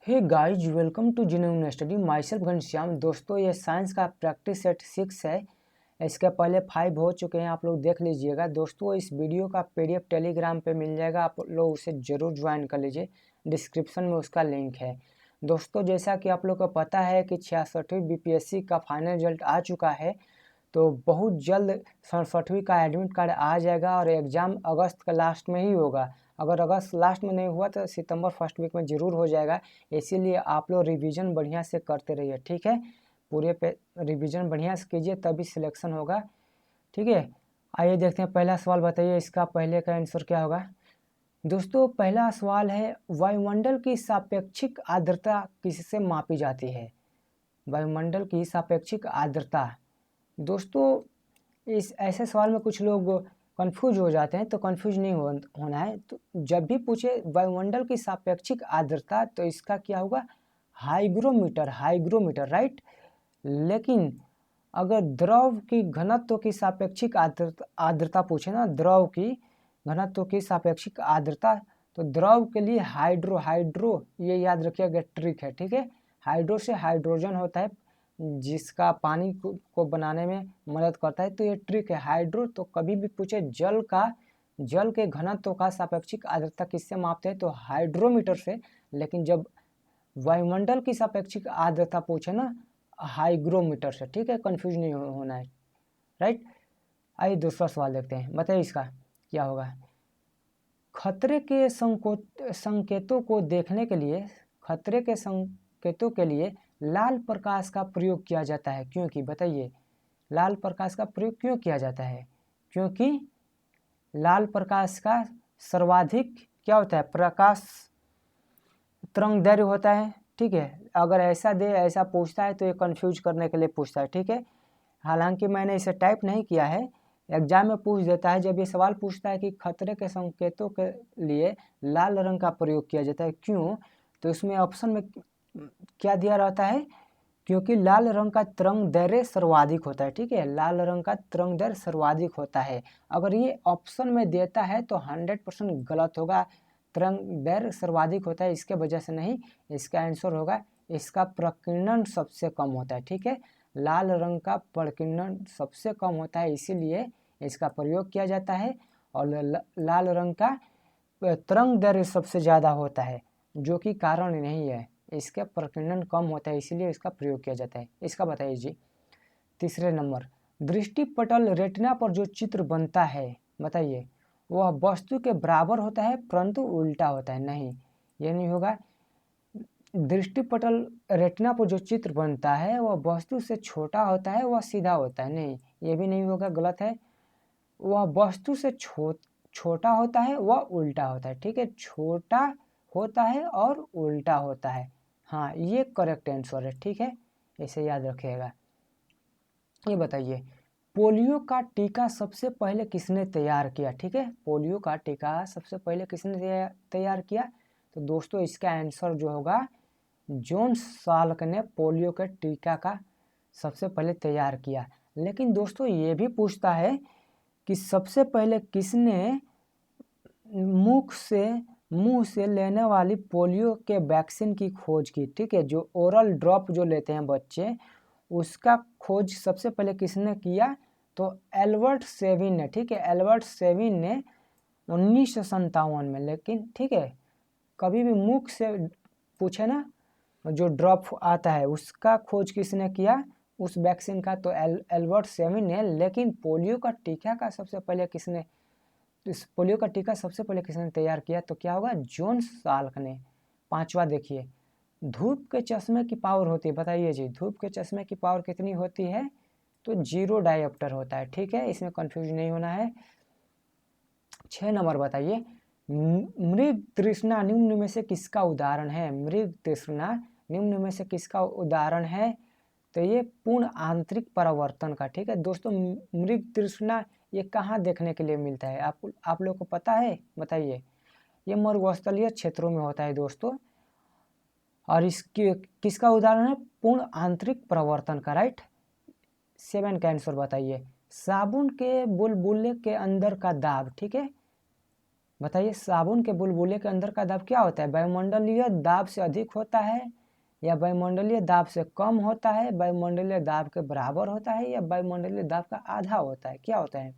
Hey guys, welcome to genuine study. Myself Ghanshyam. दोस्तों, ये science का प्रैक्टिस सेट 6 है। इसके पहले 5 हो चुके हैं, आप लोग देख लीजिएगा। दोस्तों, इस वीडियो का पीडीएफ टेलीग्राम पे मिल जाएगा, आप लोग उसे ज़रूर ज्वाइन कर लीजिए। डिस्क्रिप्शन में उसका लिंक है। दोस्तों, जैसा कि आप लोग को पता है कि 66वीं बीपीएससी का फाइनल रिजल्ट आ चुका है, तो बहुत जल्द 67वीं का एडमिट कार्ड आ जाएगा और एग्ज़ाम अगस्त का लास्ट में ही होगा। अगर अगस्त लास्ट में नहीं हुआ तो सितंबर फर्स्ट वीक में ज़रूर हो जाएगा। इसीलिए आप लोग रिवीजन बढ़िया से करते रहिए, ठीक है। पूरे पे रिवीजन बढ़िया से कीजिए, तभी सिलेक्शन होगा, ठीक है। आइए देखते हैं, पहला सवाल बताइए, इसका पहले का आंसर क्या होगा। दोस्तों, पहला सवाल है, वायुमंडल की सापेक्षिक आर्द्रता किससे मापी जाती है। वायुमंडल की सापेक्षिक आर्द्रता। दोस्तों, इस ऐसे सवाल में कुछ लोग कंफ्यूज हो जाते हैं, तो कंफ्यूज नहीं होना है। तो जब भी पूछे वायुमंडल की सापेक्षिक आर्द्रता, तो इसका क्या होगा, हाइग्रोमीटर, राइट। लेकिन अगर द्रव की घनत्व की सापेक्षिक आर्द्रता पूछे ना, द्रव की घनत्व की सापेक्षिक आर्द्रता, तो द्रव के लिए हाइड्रो ये याद रखिएगा, ट्रिक है, ठीक है। हाइड्रो से हाइड्रोजन होता है, जिसका पानी को बनाने में मदद करता है, तो ये ट्रिक है हाइड्रो। तो कभी भी पूछे जल के घनत्व का सापेक्षिक आर्द्रता किससे मापते हैं, तो हाइड्रोमीटर से। लेकिन जब वायुमंडल की सापेक्षिक आर्द्रता पूछे ना, हाइग्रोमीटर से, ठीक है। कंफ्यूज नहीं होना है, राइट। आइए दूसरा सवाल देखते हैं, बताइए इसका क्या होगा। खतरे के संकेतों को देखने के लिए, खतरे के संकेतों के लिए लाल प्रकाश का प्रयोग किया जाता है, क्योंकि बताइए लाल प्रकाश का प्रयोग क्यों किया जाता है। क्योंकि लाल प्रकाश का सर्वाधिक क्या होता है, प्रकाश तरंगदैर्घ्य होता है, ठीक है। अगर ऐसा पूछता है तो ये कंफ्यूज करने के लिए पूछता है, ठीक है। हालांकि मैंने इसे टाइप नहीं किया है, एग्जाम में पूछ देता है। जब ये सवाल पूछता है कि खतरे के संकेतों के लिए लाल रंग का प्रयोग किया जाता है क्यों, तो इसमें ऑप्शन में क्या दिया रहता है, क्योंकि लाल रंग का तरंग दैर्घ्य सर्वाधिक होता है, ठीक है। लाल रंग का तरंग दैर्घ्य सर्वाधिक होता है। अगर ये ऑप्शन में देता है तो 100% गलत होगा। तरंग दैर्घ्य सर्वाधिक होता है, इसके वजह से नहीं। इसका आंसर होगा, इसका प्रकीर्णन सबसे कम होता है, ठीक है। लाल रंग का प्रकीर्णन सबसे कम होता है, इसीलिए इसका प्रयोग किया जाता है। और लाल रंग का तरंग दैर्घ्य सबसे ज़्यादा होता है, जो कि कारण नहीं है। इसके प्रकीर्णन कम होता है, इसीलिए इसका प्रयोग किया जाता है। इसका बताइए जी। तीसरे नंबर, दृष्टिपटल रेटिना पर जो चित्र बनता है, बताइए वह वस्तु के बराबर होता है परंतु उल्टा होता है। नहीं, ये नहीं होगा। दृष्टिपटल रेटिना पर जो चित्र बनता है वह वस्तु से छोटा होता है, वह सीधा होता है। नहीं, ये भी नहीं होगा, गलत है। वह वस्तु से छोटा होता है, वह उल्टा होता है, ठीक है। छोटा होता है और उल्टा होता है, हाँ, ये करेक्ट आंसर है, ठीक है। इसे याद रखिएगा। ये बताइए, पोलियो का टीका सबसे पहले किसने तैयार किया, ठीक है। पोलियो का टीका सबसे पहले किसने तैयार किया, तो दोस्तों इसका आंसर जो होगा, जॉन साल्क ने पोलियो के टीका का सबसे पहले तैयार किया। लेकिन दोस्तों ये भी पूछता है कि सबसे पहले किसने मुंह से लेने वाली पोलियो के वैक्सीन की खोज की, ठीक है। जो ओरल ड्रॉप जो लेते हैं बच्चे, उसका खोज सबसे पहले किसने किया, तो एल्बर्ट सेविन ने, ठीक है। एल्बर्ट सेविन ने 1957 में। लेकिन ठीक है, कभी भी मुख से पूछे ना, जो ड्रॉप आता है उसका खोज किसने किया, उस वैक्सीन का, तो एल्बर्ट सेविन ने। लेकिन पोलियो का टीका का सबसे पहले किसने, इस पोलियो का टीका सबसे पहले किसने तैयार किया, तो क्या होगा, जॉन साल्क ने। पांचवा देखिए, धूप के चश्मे की पावर होती है, बताइए जी धूप के चश्मे की पावर कितनी होती है, तो 0 डायोप्टर होता है, ठीक है। इसमें कंफ्यूज नहीं होना है। 6 नंबर बताइए, मृग तृष्णा निम्न में से किसका उदाहरण है। मृग तृष्णा निम्न में से किसका उदाहरण है, तो ये पूर्ण आंतरिक परावर्तन का, ठीक है। दोस्तों, मृग तृष्णा ये कहाँ देखने के लिए मिलता है, आप लोग को पता है, बताइए। ये मरुस्थलीय क्षेत्रों में होता है दोस्तों। और इसकी किसका उदाहरण है, पूर्ण आंतरिक परावर्तन का, राइट। 7 का आंसर बताइए, साबुन के बुलबुले के अंदर का दाब, ठीक है। बताइए साबुन के बुलबुले के अंदर का दाब क्या होता है? वायुमंडलीय दाब से अधिक होता है या वायुमंडलीय दाब से कम होता है, वायुमंडलीय दाब के बराबर होता है या वायुमंडलीय दाब का आधा होता है? क्या होता है?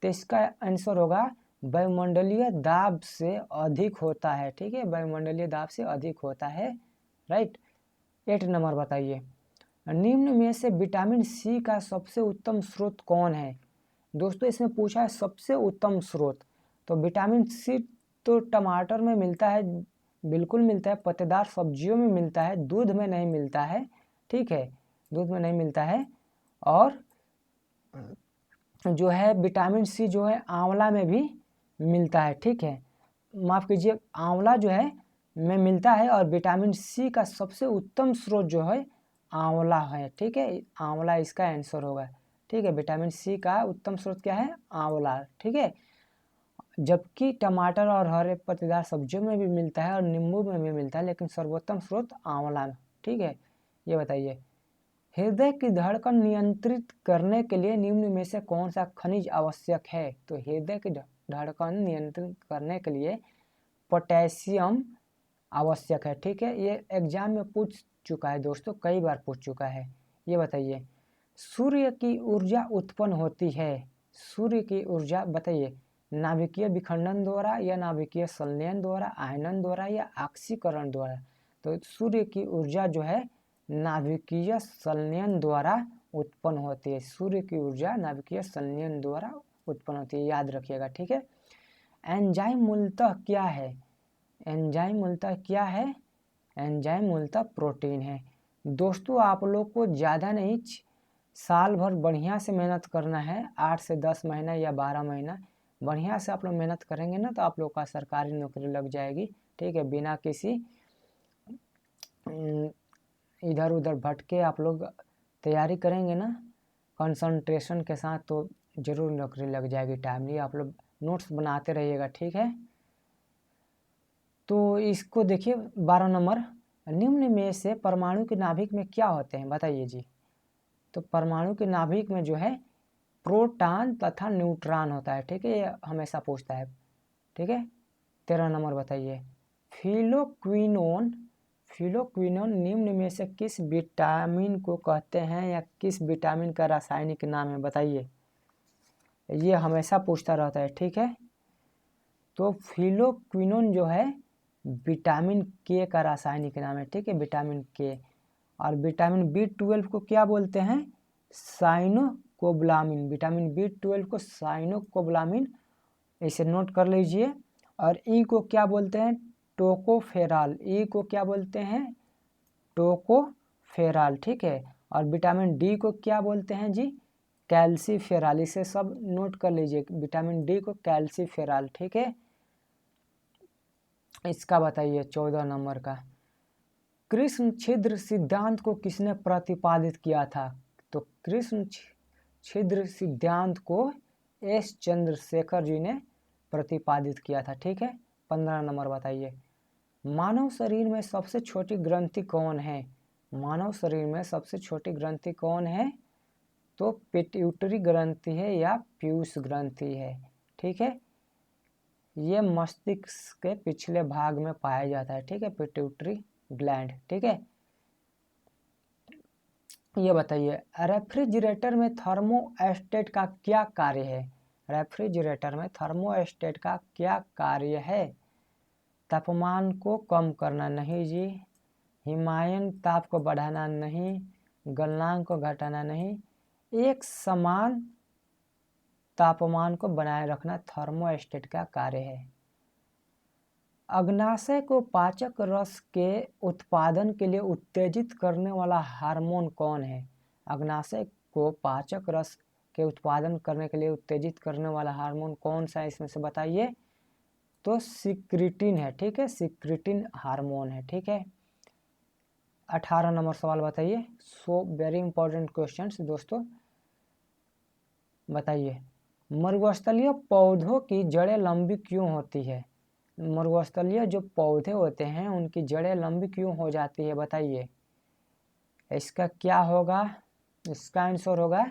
तो इसका आंसर होगा वायुमंडलीय दाब से अधिक होता है। ठीक है, वायुमंडलीय दाब से अधिक होता है। राइट। 8 नंबर बताइए, निम्न में से विटामिन सी का सबसे उत्तम स्रोत कौन है? दोस्तों इसमें पूछा है सबसे उत्तम स्रोत, तो विटामिन सी तो टमाटर में मिलता है, बिल्कुल मिलता है, पत्तेदार सब्जियों में मिलता है, दूध में नहीं मिलता है। ठीक है, दूध में नहीं मिलता है। और जो है विटामिन सी जो है आंवला में भी मिलता है। ठीक है, माफ़ कीजिए, आंवला जो है में मिलता है और विटामिन सी का सबसे उत्तम स्रोत जो है आंवला है। ठीक है, आंवला इसका आंसर होगा। ठीक है, विटामिन सी का उत्तम स्रोत क्या है? आंवला। ठीक है, जबकि टमाटर और हरे पत्तेदार सब्जियों में भी मिलता है और नींबू में भी मिलता है, लेकिन सर्वोत्तम स्रोत आंवला। ठीक है, ये बताइए, हृदय की धड़कन नियंत्रित करने के लिए निम्न में से कौन सा खनिज आवश्यक है? तो हृदय की धड़कन नियंत्रित करने के लिए पोटेशियम आवश्यक है। ठीक है, ये एग्जाम में पूछ चुका है दोस्तों, कई बार पूछ चुका है। ये बताइए, सूर्य की ऊर्जा उत्पन्न होती है, सूर्य की ऊर्जा बताइए, नाभिकीय विखंडन द्वारा या नाभिकीय संलयन द्वारा, आयनन द्वारा या ऑक्सीकरण द्वारा? तो सूर्य की ऊर्जा जो है नाभिकीय संलयन द्वारा उत्पन्न होती है। सूर्य की ऊर्जा नाभिकीय संलयन द्वारा उत्पन्न होती है, याद रखिएगा। ठीक है, एंजाइम मूलतः क्या है? एंजाइम मूलतः क्या है? एंजाइम मूलतः प्रोटीन है। दोस्तों आप लोग को ज़्यादा नहीं, साल भर बढ़िया से मेहनत करना है, 8 से 10 महीना या 12 महीना बढ़िया से आप लोग मेहनत करेंगे ना, तो आप लोग का सरकारी नौकरी लग जाएगी। ठीक है, बिना किसी इधर उधर भटके आप लोग तैयारी करेंगे ना कंसंट्रेशन के साथ, तो ज़रूर नौकरी लग जाएगी टाइमली। आप लोग नोट्स बनाते रहिएगा। ठीक है, तो इसको देखिए 12 नंबर, निम्न में से परमाणु के नाभिक में क्या होते हैं? बताइए जी। तो परमाणु के नाभिक में जो है प्रोटॉन तथा न्यूट्रॉन होता है। ठीक है, ये हमेशा पूछता है। ठीक है, 13 नंबर बताइए, फिलोक्विनोन, फिलोक्विनोन निम्न में से किस विटामिन को कहते हैं या किस विटामिन का रासायनिक नाम है? बताइए, ये हमेशा पूछता रहता है। ठीक है, तो फिलोक्विनोन जो है विटामिन के का रासायनिक नाम है। ठीक है, विटामिन के। और विटामिन B12 को क्या बोलते हैं? साइनोकोबालामिन। विटामिन B12 को साइनोकोबालामिन, इसे नोट कर लीजिए। और ई को क्या बोलते हैं? टोकोफेराल। ई को क्या बोलते हैं? टोकोफेराल। ठीक है, और विटामिन डी को क्या बोलते हैं जी? कैल्सीफेराल। इसे सब नोट कर लीजिए, विटामिन डी को कैल्सीफेराल। ठीक है, इसका बताइए 14 नंबर का, कृष्ण छिद्र सिद्धांत को किसने प्रतिपादित किया था? तो कृष्ण छिद्र सिद्धांत को एस चंद्रशेखर जी ने प्रतिपादित किया था। ठीक है, 15 नंबर बताइए, मानव शरीर में सबसे छोटी ग्रंथि कौन है? मानव शरीर में सबसे छोटी ग्रंथि कौन है? तो पिट्यूटरी ग्रंथि है या पीयूष ग्रंथि है। ठीक है, ये मस्तिष्क के पिछले भाग में पाया जाता है। ठीक है, पिट्यूटरी ग्लैंड। ठीक है, ये बताइए, रेफ्रिजरेटर में थर्मोस्टेट का क्या कार्य है? रेफ्रिजरेटर में थर्मोस्टेट का क्या कार्य है? तापमान को कम करना नहीं जी, हिमायन ताप को बढ़ाना नहीं, गलनांक को घटाना नहीं, एक समान तापमान को बनाए रखना थर्मोस्टेट का कार्य है। अग्नाशय को पाचक रस के उत्पादन के लिए उत्तेजित करने वाला हार्मोन कौन है? अग्नाशय को पाचक रस के उत्पादन करने के लिए उत्तेजित करने वाला हार्मोन कौन सा है इसमें से बताइए? तो सिक्रिटिन है। ठीक है, सिक्रिटिन हार्मोन है। ठीक है, 18 नंबर सवाल बताइए, सो वेरी इंपॉर्टेंट क्वेश्चंस दोस्तों। बताइए, मरुस्थलीय पौधों की जड़ें लंबी क्यों होती है? मरुस्थलीय जो पौधे होते हैं उनकी जड़ें लंबी क्यों हो जाती है? बताइए, इसका क्या होगा? इसका आंसर होगा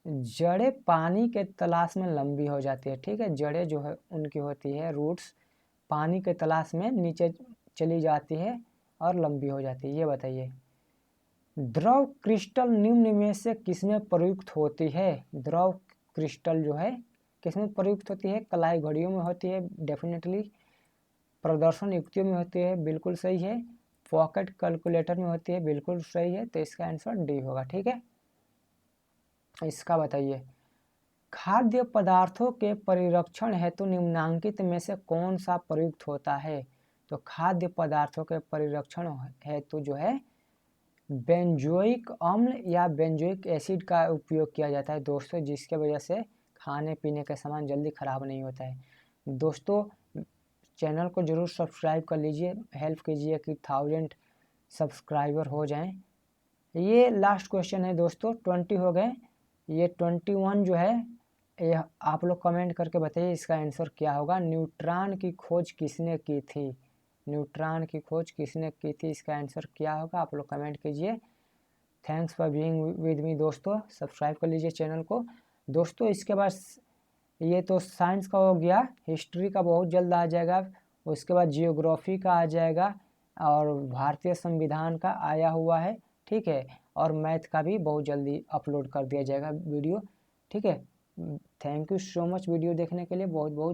जड़ें पानी के तलाश में लंबी हो जाती है। ठीक है, जड़ें जो है उनकी होती है रूट्स पानी के तलाश में नीचे चली जाती है और लंबी हो जाती है। ये बताइए द्रव क्रिस्टल निम्न में से किसमें प्रयुक्त होती है? द्रव क्रिस्टल जो है किसमें प्रयुक्त होती है? कलाई घड़ियों में होती है डेफिनेटली, प्रदर्शन युक्तियों में होती है बिल्कुल सही है, पॉकेट कैलकुलेटर में होती है बिल्कुल सही है। तो इसका आंसर डी होगा। ठीक है, इसका बताइए खाद्य पदार्थों के परिरक्षण हेतु निम्नांकित में से कौन सा प्रयुक्त होता है? तो खाद्य पदार्थों के परिरक्षण हेतु जो है बेंजोइक अम्ल या बेंजोइक एसिड का उपयोग किया जाता है दोस्तों, जिसके वजह से खाने पीने का सामान जल्दी ख़राब नहीं होता है। दोस्तों चैनल को ज़रूर सब्सक्राइब कर लीजिए, हेल्प कीजिए कि 1000 सब्सक्राइबर हो जाएं। ये लास्ट क्वेश्चन है दोस्तों, 20 हो गए, ये 21 जो है ये आप लोग कमेंट करके बताइए इसका आंसर क्या होगा। न्यूट्रॉन की खोज किसने की थी? न्यूट्रॉन की खोज किसने की थी, इसका आंसर क्या होगा आप लोग कमेंट कीजिए। Thanks for being with me दोस्तों, सब्सक्राइब कर लीजिए चैनल को दोस्तों। इसके बाद ये तो साइंस का हो गया, हिस्ट्री का बहुत जल्द आ जाएगा, उसके बाद जियोग्राफी का आ जाएगा और भारतीय संविधान का आया हुआ है। ठीक है, और मैथ का भी बहुत जल्दी अपलोड कर दिया जाएगा वीडियो। ठीक है, thank you so much video देखने के लिए, बहुत बहुत